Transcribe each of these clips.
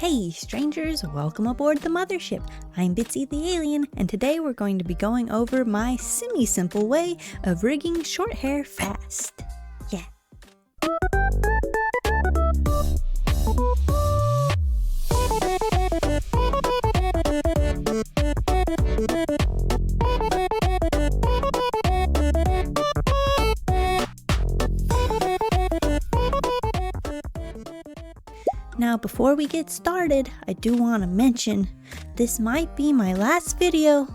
Hey strangers, welcome aboard the mothership. I'm Bitsy the alien, and today we're going to be going over my semi-simple way of rigging short hair fast. Yeah. Now before we get started, I do want to mention this might be my last video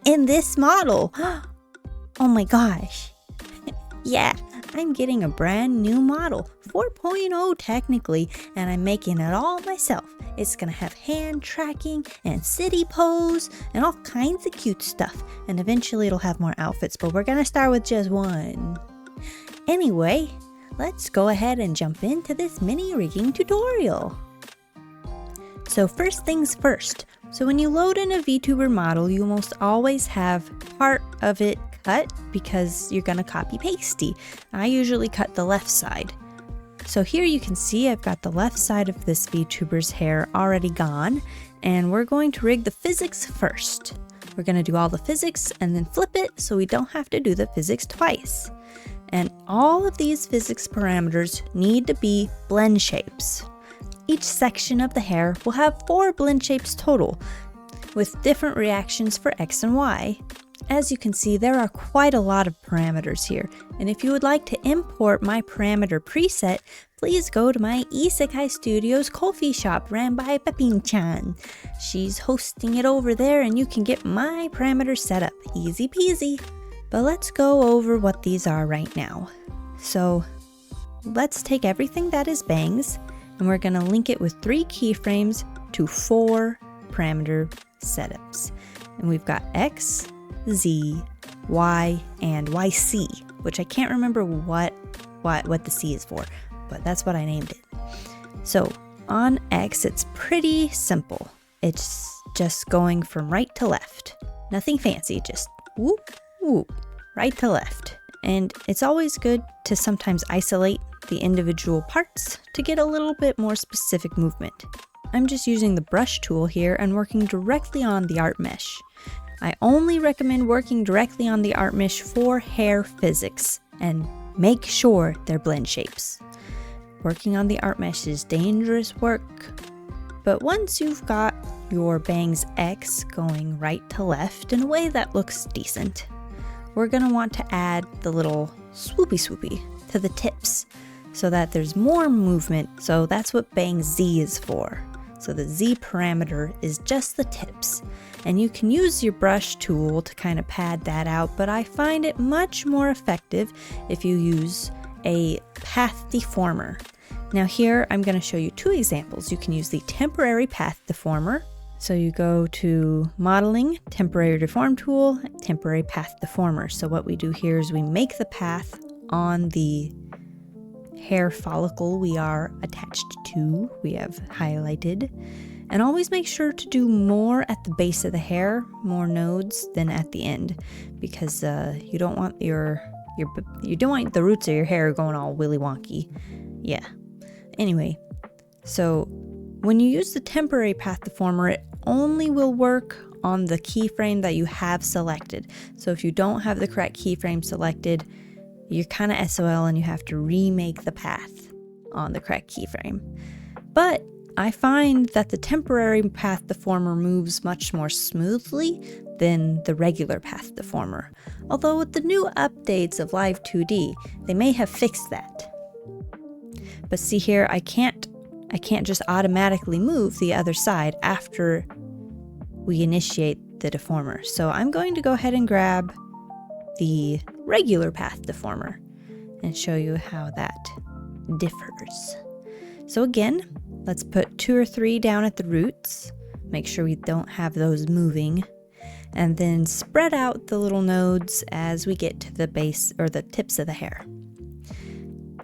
in this model. Oh my gosh. Yeah, I'm getting a brand new model, 4.0 technically, and I'm making it all myself. It's gonna have hand tracking and city pose and all kinds of cute stuff, and eventually it'll have more outfits, but we're gonna start with just one. Anyway, let's go ahead and jump into this mini rigging tutorial. So first things first, so when you load in a VTuber model, you almost always have part of it cut because you're gonna copy pasty. I usually cut the left side. So here you can see I've got the left side of this VTuber's hair already gone, and we're going to rig the physics first. We're gonna do all the physics and then flip it so we don't have to do the physics twice. And all of these physics parameters need to be blend shapes. Each section of the hair will have 4 blend shapes total, with different reactions for X and Y. As you can see, there are quite a lot of parameters here, and if you would like to import my parameter preset, please go to my Isekai Studios Ko-fi shop ran by Pepin-chan. She's hosting it over there, and you can get my parameter set up, easy peasy. But let's go over what these are right now. So let's take everything that is bangs, and we're gonna link it with 3 keyframes to 4 parameter setups. And we've got X, Z, Y, and YC, which I can't remember what the C is for, but that's what I named it. So on X, it's pretty simple. It's just going from right to left. Nothing fancy, just whoop, whoop, right to left. And it's always good to sometimes isolate the individual parts to get a little bit more specific movement. I'm just using the brush tool here and working directly on the art mesh. I only recommend working directly on the art mesh for hair physics, and make sure they're blend shapes. Working on the art mesh is dangerous work, but once you've got your bangs X going right to left in a way that looks decent, we're gonna want to add the little swoopy to the tips so that there's more movement. So that's what bang Z is for. So the Z parameter is just the tips, and you can use your brush tool to kind of pad that out, but I find it much more effective if you use a path deformer. Now here I'm going to show you 2 examples. You can use the temporary path deformer. So you go to modeling, temporary deform tool, temporary path deformer. So what we do here is we make the path on the hair follicle we are attached to, we have highlighted, and always make sure to do more at the base of the hair, more nodes than at the end, because you don't want the roots of your hair going all willy wonky. Yeah. Anyway, so when you use the temporary path deformer, it only will work on the keyframe that you have selected. So if you don't have the correct keyframe selected, you're kind of SOL and you have to remake the path on the correct keyframe. But I find that the temporary path deformer moves much more smoothly than the regular path deformer. Although with the new updates of Live2D, they may have fixed that. But see here, I can't just automatically move the other side after we initiate the deformer. So I'm going to go ahead and grab the regular path deformer and show you how that differs. So again, let's put 2 or 3 down at the roots, make sure we don't have those moving, and then spread out the little nodes as we get to the base or the tips of the hair.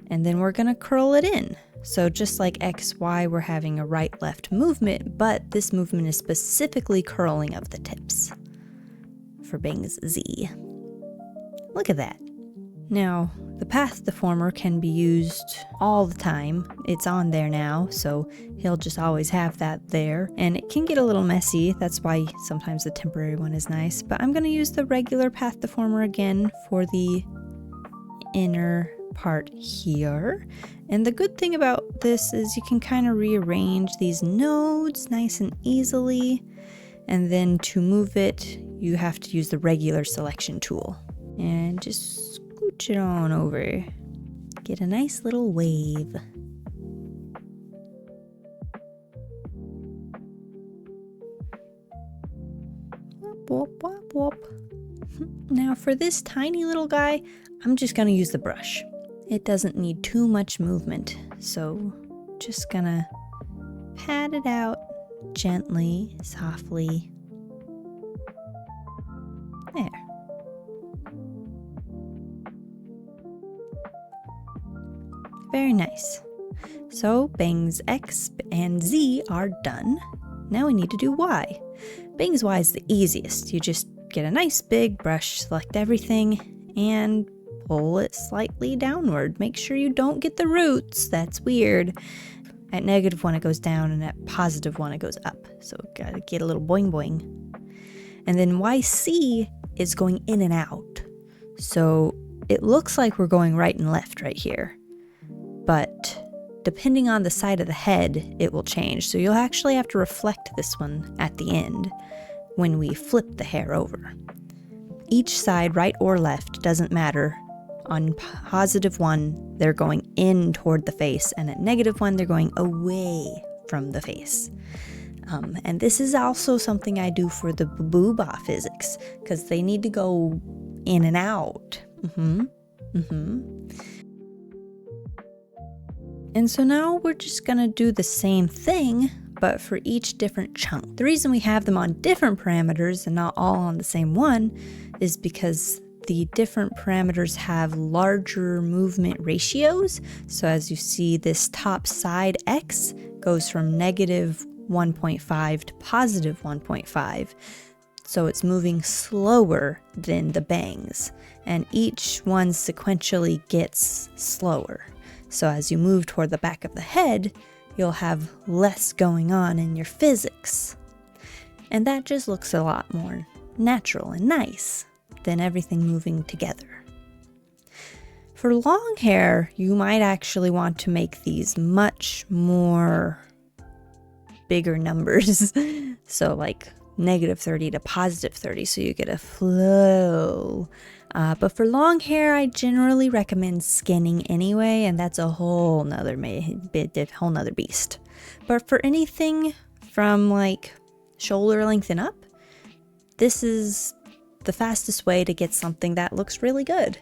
And then we're gonna curl it in. So just like X, Y, we're having a right-left movement, but this movement is specifically curling of the tips for bangs Z. Look at that. Now, the path deformer can be used all the time. It's on there now, so he'll just always have that there. And it can get a little messy, that's why sometimes the temporary one is nice. But I'm going to use the regular path deformer again for the inner part here. And the good thing about this is you can kind of rearrange these nodes nice and easily. And then to move it, you have to use the regular selection tool. And just scooch it on over. Get a nice little wave. Whoop, whoop, whoop, whoop. Now for this tiny little guy, I'm just gonna use the brush. It doesn't need too much movement, so just gonna pat it out gently, softly. There. Very nice. So bangs X and Z are done. Now we need to do Y. Bangs Y is the easiest. You just get a nice big brush, select everything, and pull it slightly downward. Make sure you don't get the roots. That's weird. At -1 it goes down, and at +1 it goes up. So gotta get a little boing boing. And then YC is going in and out. So it looks like we're going right and left right here. But depending on the side of the head, it will change. So you'll actually have to reflect this one at the end when we flip the hair over. Each side, right or left, doesn't matter. On +1, they're going in toward the face, and at -1, they're going away from the face. And this is also something I do for the booba physics, because they need to go in and out. And so now we're just gonna do the same thing, but for each different chunk. The reason we have them on different parameters and not all on the same one is because the different parameters have larger movement ratios. So as you see, this top side X goes from -1.5 to +1.5. So it's moving slower than the bangs, and each one sequentially gets slower. So as you move toward the back of the head, you'll have less going on in your physics. And that just looks a lot more natural and nice than everything moving together. For long hair, you might actually want to make these much more bigger numbers. So like -30 to +30, so you get a flow. But for long hair, I generally recommend skinning anyway, and that's a whole nother beast. But for anything from like shoulder length and up, this is the fastest way to get something that looks really good.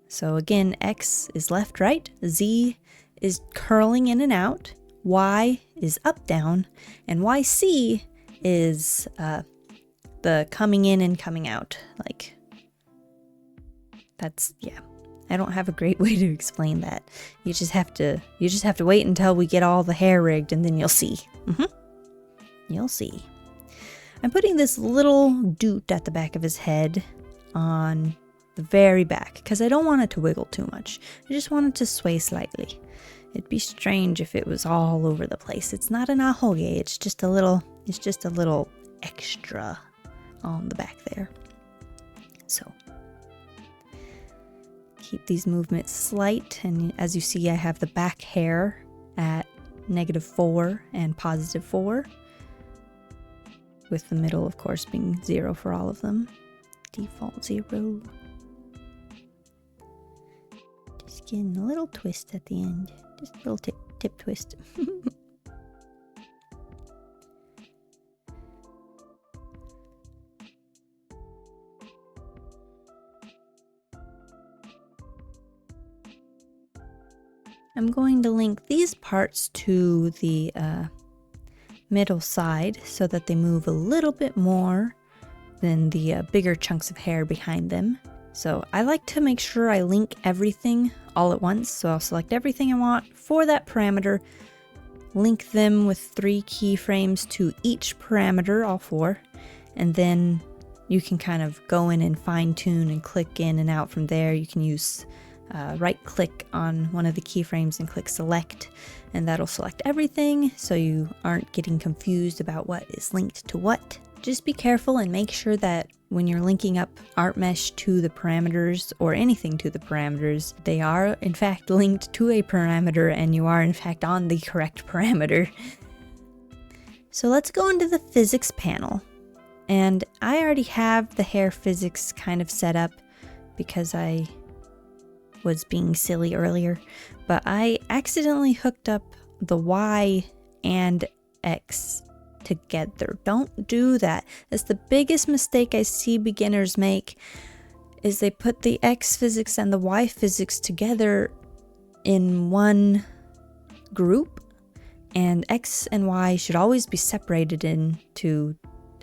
So again, X is left, right, Z is curling in and out, Y is up, down, and YC is the coming in and coming out. Like, that's, yeah. I don't have a great way to explain that. You just have to wait until we get all the hair rigged, and then you'll see. You'll see. I'm putting this little doot at the back of his head on the very back because I don't want it to wiggle too much. I just want it to sway slightly. It'd be strange if it was all over the place. It's not an ahoge, it's just a little extra on the back there. So keep these movements slight, and as you see, I have the back hair at -4 and +4, with the middle, of course, being 0 for all of them. Default 0. Just getting a little twist at the end. Just a little tip twist. I'm going to link these parts to the middle side so that they move a little bit more than the bigger chunks of hair behind them. So I like to make sure I link everything all at once. So I'll select everything I want for that parameter, link them with 3 keyframes to each parameter, all 4, and then you can kind of go in and fine tune and click in and out from there. You can use right click on one of the keyframes and click select, and that'll select everything so you aren't getting confused about what is linked to what. Just be careful and make sure that when you're linking up ArtMesh to the parameters or anything to the parameters, they are in fact linked to a parameter and you are in fact on the correct parameter. So let's go into the physics panel. And I already have the hair physics kind of set up because I was being silly earlier, but I accidentally hooked up the Y and X together. Don't do that. That's the biggest mistake I see beginners make, is they put the X physics and the Y physics together in one group, and X and Y should always be separated into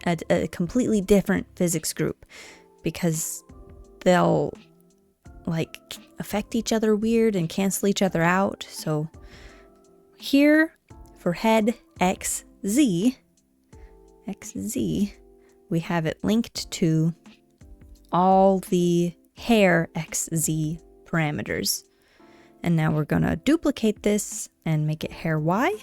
a completely different physics group, because they'll like affect each other weird and cancel each other out. So here for head XZ, we have it linked to all the hair XZ parameters. And now we're gonna duplicate this and make it hair Y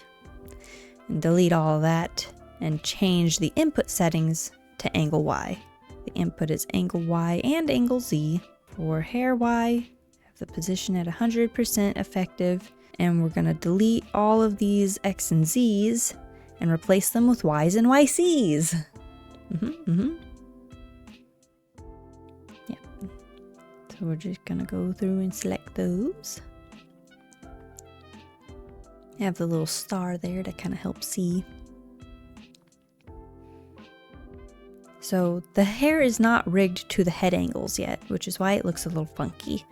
and delete all of that and change the input settings to angle Y. The input is angle Y and angle Z. For hair Y, have the position at 100% effective, and we're gonna delete all of these X and Z's and replace them with Y's and YC's. Yeah. So we're just gonna go through and select those. I have the little star there to kind of help see. So the hair is not rigged to the head angles yet, which is why it looks a little funky.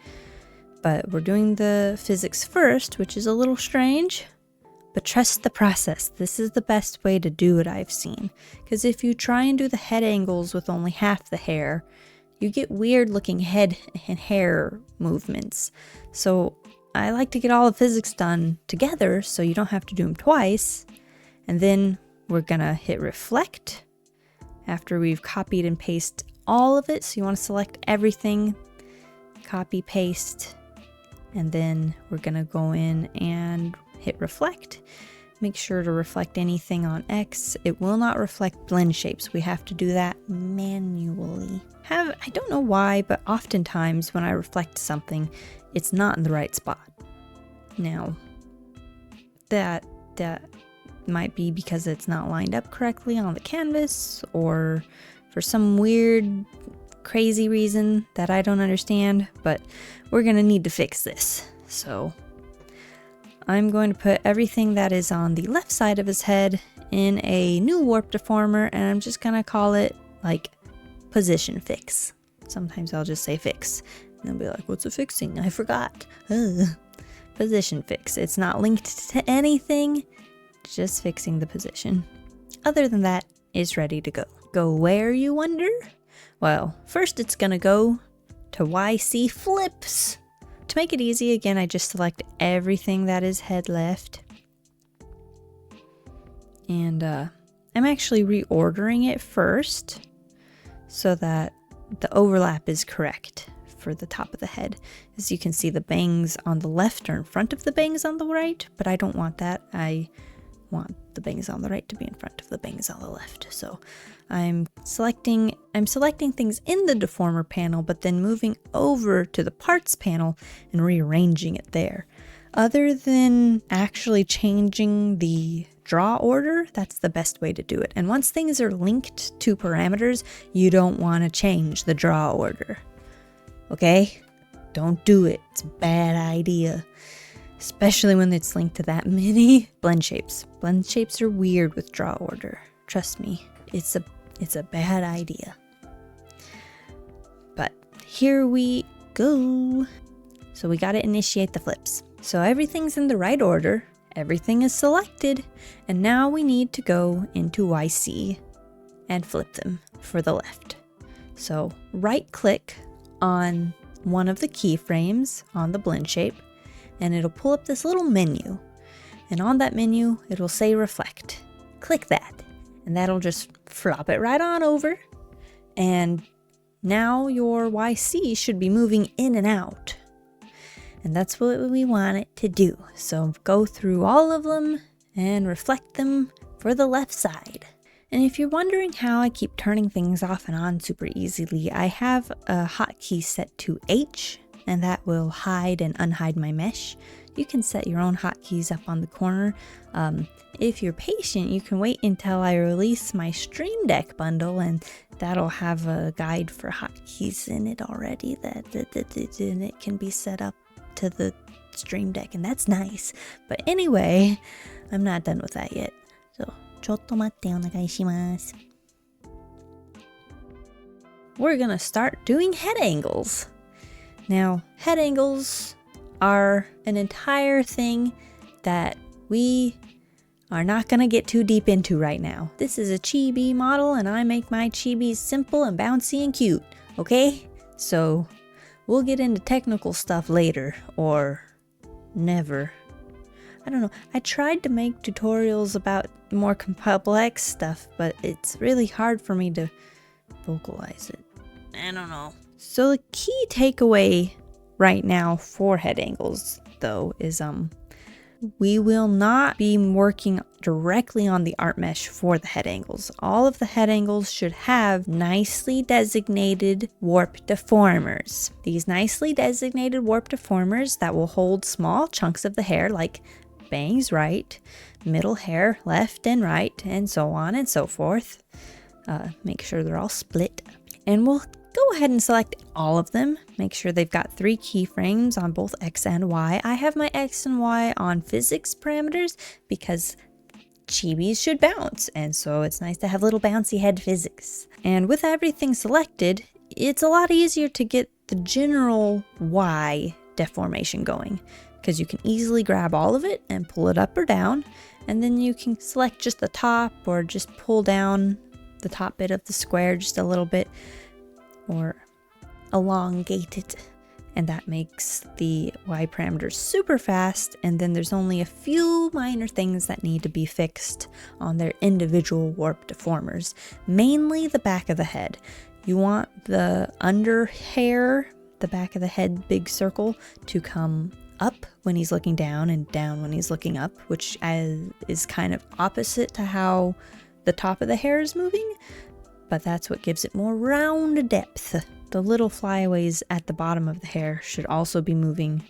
But we're doing the physics first, which is a little strange. But trust the process. This is the best way to do it, I've seen. Because if you try and do the head angles with only half the hair, you get weird looking head and hair movements. So I like to get all the physics done together so you don't have to do them twice. And then we're gonna hit reflect after we've copied and pasted all of it. So you want to select everything, copy, paste, and then we're gonna go in and hit reflect. Make sure to reflect anything on X. It will not reflect blend shapes. We have to do that manually. I don't know why, but oftentimes when I reflect something, it's not in the right spot. Now, that might be because it's not lined up correctly on the canvas, or for some weird, crazy reason that I don't understand, but we're gonna need to fix this. So I'm going to put everything that is on the left side of his head in a new warp deformer, and I'm just gonna call it like position fix. Sometimes I'll just say fix, and they'll be like, what's a fixing? I forgot. Position fix. It's not linked to anything, just fixing the position. Other than that, it's ready to go. Go where, you wonder? Well, first it's gonna go to YC flips. To make it easy, again, I just select everything that is head left. And I'm actually reordering it first so that the overlap is correct for the top of the head. As you can see, the bangs on the left are in front of the bangs on the right, but I don't want that. I want the bangs on the right to be in front of the bangs on the left. So I'm selecting things in the deformer panel, but then moving over to the parts panel and rearranging it there. Other than actually changing the draw order, that's the best way to do it. And once things are linked to parameters, you don't want to change the draw order. Okay? Don't do it. It's a bad idea. Especially when it's linked to that many blend shapes. Blend shapes are weird with draw order. Trust me, it's a bad idea. But here we go. So we gotta initiate the flips. So everything's in the right order, everything is selected, and now we need to go into YC and flip them for the left. So right click on one of the keyframes on the blend shape, and it'll pull up this little menu. And on that menu, it will say reflect. Click that, and that'll just flop it right on over. And now your YC should be moving in and out. And that's what we want it to do. So go through all of them and reflect them for the left side. And if you're wondering how I keep turning things off and on super easily, I have a hotkey set to H, and that will hide and unhide my mesh. You can set your own hotkeys up on the corner. If you're patient, you can wait until I release my Stream Deck bundle, and that'll have a guide for hotkeys in it already, and it can be set up to the Stream Deck, and that's nice. But anyway, I'm not done with that yet. So, ちょっと待ってお願いします. We're gonna start doing head angles. Now, head angles are an entire thing that we are not gonna get too deep into right now. This is a chibi model, and I make my chibis simple and bouncy and cute, okay? So, we'll get into technical stuff later, or never. I don't know. I tried to make tutorials about more complex stuff, but it's really hard for me to vocalize it. I don't know. So the key takeaway right now for head angles, though, is we will not be working directly on the art mesh for the head angles. All of the head angles should have nicely designated warp deformers. These nicely designated warp deformers that will hold small chunks of the hair, like bangs right, middle hair left and right, and so on and so forth. Make sure they're all split. And we'll go ahead and select all of them. Make sure they've got 3 keyframes on both X and Y. I have my X and Y on physics parameters because chibis should bounce, and so it's nice to have little bouncy head physics. And with everything selected, it's a lot easier to get the general Y deformation going, because you can easily grab all of it and pull it up or down, and then you can select just the top or just pull down the top bit of the square just a little bit, or elongate it, and that makes the Y parameters super fast. And then there's only a few minor things that need to be fixed on their individual warp deformers, mainly the back of the head. You want the under hair, the back of the head big circle, to come up when he's looking down and down when he's looking up, which is kind of opposite to how the top of the hair is moving, but that's what gives it more round depth. The little flyaways at the bottom of the hair should also be moving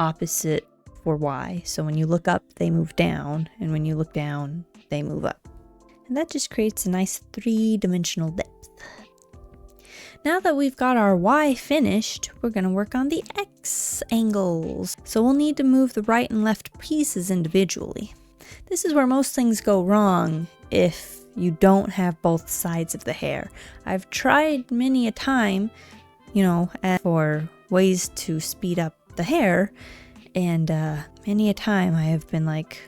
opposite for Y. So when you look up, they move down, and when you look down, they move up. And that just creates a nice 3-dimensional depth. Now that we've got our Y finished, we're going to work on the X angles. So we'll need to move the right and left pieces individually. This is where most things go wrong if you don't have both sides of the hair. I've tried many a time, for ways to speed up the hair, and many a time I have been like,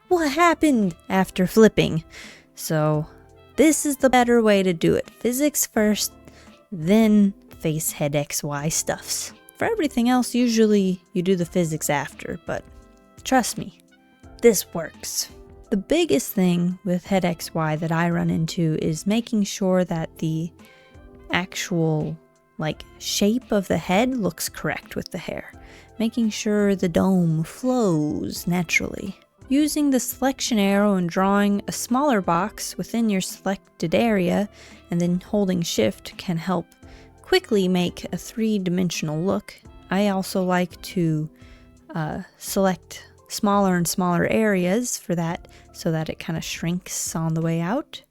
what happened after flipping? So this is the better way to do it. Physics first, then face head XY stuffs. For everything else, usually you do the physics after, but trust me, this works. The biggest thing with head XY that I run into is making sure that the actual shape of the head looks correct with the hair. Making sure the dome flows naturally. Using the selection arrow and drawing a smaller box within your selected area, and then holding shift can help quickly make a 3-dimensional look. I also like to select smaller and smaller areas for that, so that it kind of shrinks on the way out.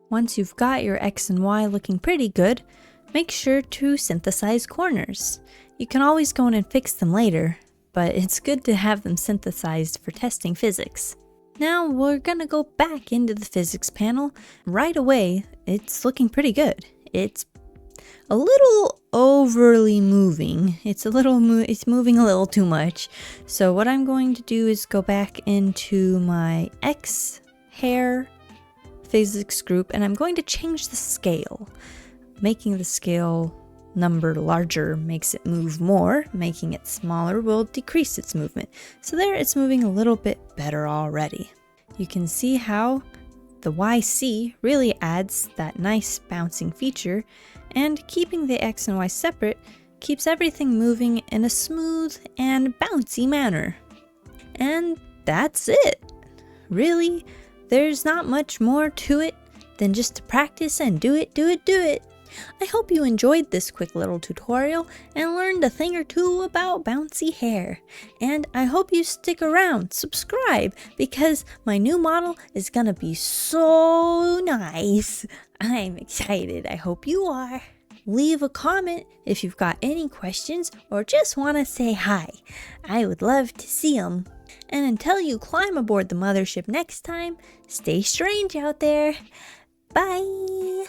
Once you've got your X and Y looking pretty good, make sure to synthesize corners. You can always go in and fix them later, but it's good to have them synthesized for testing physics. Now we're gonna go back into the physics panel. Right away, it's looking pretty good. It's a little overly moving. It's moving a little too much. So what I'm going to do is go back into my X hair physics group and I'm going to change the scale. Making the scale number larger makes it move more, making it smaller will decrease its movement. So there it's moving a little bit better already. You can see how the YC really adds that nice bouncing feature, and keeping the X and Y separate keeps everything moving in a smooth and bouncy manner. And that's it. Really, there's not much more to it than just to practice and do it. I hope you enjoyed this quick little tutorial and learned a thing or two about bouncy hair. And I hope you stick around, subscribe, because my new model is gonna be so nice. I'm excited, I hope you are. Leave a comment if you've got any questions or just want to say hi. I would love to see them. And until you climb aboard the mothership next time, stay strange out there. Bye!